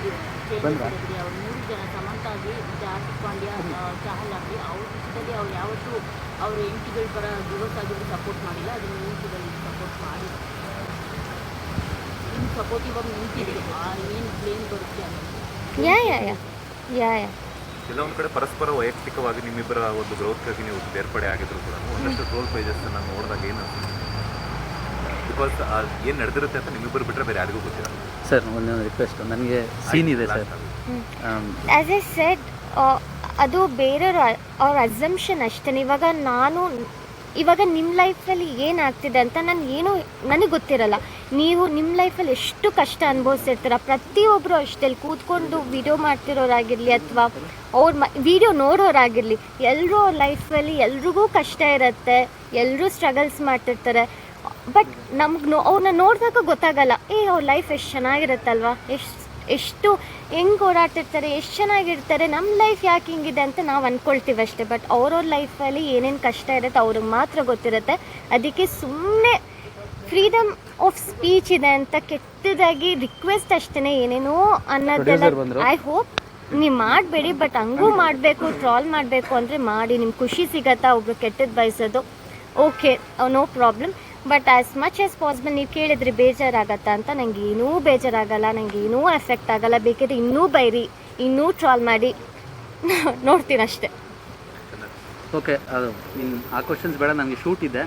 Changes ಇರೋದ್ರಿ. ಅವ್ರು 3 ಜನ ಸಮಂತಾಗಿ, ಹಾರ್ದಿಕ್ ಪಾಂಡ್ಯ, ಚಾಹಲ್ ಆಗಲಿ ಅವ್ರ ವಿಷಯದಲ್ಲಿ ಅವ್ರು ಯಾವತ್ತೂ ಅವ್ರ ಹೆಂಡತಿಗಳ ಪರ ಡಿವೋರ್ಸ್ ಆಗಿದ್ರು ಸಪೋರ್ಟ್ ಮಾಡಿಲ್ಲ. ಅದನ್ನ ಈ ವಿಷಯದಲ್ಲಿ ಸಪೋರ್ಟ್ ಮಾಡಿ ಇನ್ನು ಸಪೋರ್ಟಿವ್ ಆಗಿ ನಿಂತಿದೆ. ಏನು ಬ್ಲೇಮ್ ಬರುತ್ತೆ ಅನ್ನೋದು ಯಾ ಕೆಲವೊಂದು ಕಡೆ ಪರಸ್ಪರ ವೈಯಕ್ತಿಕವಾಗಿ ನಿಮ್ಮಿಬ್ಬರ ಒಂದು ಗ್ರೋತ್ಗಾಗಿ ನೀವು ಬೇರ್ಪಡೆ ಆಗಿದ್ರು ಕೂಡ ಒಂದಷ್ಟು ಟ್ರೋಲ್ ಪೇಜಸ್ ನಾನು ನೋಡಿದಾಗ ಏನು ಬಿಕಾಸ್ ಏನು ನಡೆದಿರುತ್ತೆ ಅಂತ ನಿಮ್ಮಿಬ್ಬರು ಬಿಟ್ಟರೆ ಬೇರೆ ಯಾರಿಗೂ ಗೊತ್ತಿಲ್ಲ. ಸರ್ ಒಂದು ರಿಕ್ವೆಸ್ಟ್, ನನಗೆ ಸೀನ್ ಇದೆ ಸರ್. ಆ್ಯಸ್ ಎ ಸೆಡ್, ಅದು ಬೇರೆಯವ್ರ ಅವ್ರ ಅಸಂಪ್ಷನ್ ಅಷ್ಟೇ. ಇವಾಗ ನಿಮ್ಮ ಲೈಫಲ್ಲಿ ಏನಾಗ್ತಿದೆ ಅಂತ ನನಗೆ ಗೊತ್ತಿರಲ್ಲ. ನೀವು ನಿಮ್ಮ ಲೈಫಲ್ಲಿ ಎಷ್ಟು ಕಷ್ಟ ಅನುಭವಿಸಿರ್ತೀರ. ಪ್ರತಿಯೊಬ್ಬರು ಅಷ್ಟೇ ಕೂತ್ಕೊಂಡು ವಿಡಿಯೋ ಮಾಡ್ತಿರೋರಾಗಿರಲಿ ಅಥವಾ ಅವ್ರ ವಿಡಿಯೋ ನೋಡೋರಾಗಿರಲಿ, ಎಲ್ಲರೂ ಅವ್ರ ಲೈಫಲ್ಲಿ ಎಲ್ರಿಗೂ ಕಷ್ಟ ಇರುತ್ತೆ, ಎಲ್ಲರೂ ಸ್ಟ್ರಗಲ್ಸ್ ಮಾಡ್ತಿರ್ತಾರೆ. ಬಟ್ ಅವ್ರನ್ನ ನೋಡಿದಾಗ ಗೊತ್ತಾಗಲ್ಲ, ಅವ್ರ ಲೈಫ್ ಎಷ್ಟು ಚೆನ್ನಾಗಿರುತ್ತಲ್ವ, ಎಷ್ಟು ಹೆಂಗೆ ಓಡಾಡ್ತಿರ್ತಾರೆ, ಎಷ್ಟು ಚೆನ್ನಾಗಿರ್ತಾರೆ, ನಮ್ಮ ಲೈಫ್ ಯಾಕೆ ಹಿಂಗಿದೆ ಅಂತ ನಾವು ಅಂದ್ಕೊಳ್ತೀವಿ ಅಷ್ಟೇ. ಬಟ್ ಅವ್ರವ್ರ ಲೈಫಲ್ಲಿ ಏನೇನು ಕಷ್ಟ ಇರುತ್ತೆ ಅವ್ರಿಗೆ ಮಾತ್ರ ಗೊತ್ತಿರುತ್ತೆ. ಅದಕ್ಕೆ ಸುಮ್ಮನೆ ಫ್ರೀಡಮ್ ಆಫ್ ಸ್ಪೀಚ್ ಇದೆ ಅಂತ ಕೆಟ್ಟದಾಗಿ ರಿಕ್ವೆಸ್ಟ್ ಅಷ್ಟೇ, ಏನೇನೋ ಅನ್ನೋದೆಲ್ಲ ಐ ಹೋಪ್ ನೀವು ಮಾಡಬೇಡಿ. ಬಟ್ ಹಂಗೂ ಮಾಡಬೇಕು, ಟ್ರಾಲ್ ಮಾಡಬೇಕು ಅಂದರೆ ಮಾಡಿ. ನಿಮ್ಗೆ ಖುಷಿ ಸಿಗತ್ತಾ ಒಬ್ರು ಕೆಟ್ಟದ್ದು ಬಯಸೋದು? Okay, no problem. But as much as possible ನೀವು ಕೇಳಿದ್ರಿ ಬೇಜಾರಾಗತ್ತಾ ಅಂತ, ನನಗೆ ಏನೂ ಬೇಜಾರಾಗಲ್ಲ, ನನಗೆ ಏನೂ ಎಫೆಕ್ಟ್ ಆಗಲ್ಲ. ಬೇಕಿದ್ರೆ ಇನ್ನೂ ಬೈರಿ, ಇನ್ನೂ ಟ್ರಾಲ್ ಮಾಡಿ, ನೋಡ್ತೀನಿ ಅಷ್ಟೇ. ಓಕೆ, ಅದು ಆ ಕ್ವಶನ್ಸ್ ಬೇಡ, ನನಗೆ ಶೂಟ್ ಇದೆ.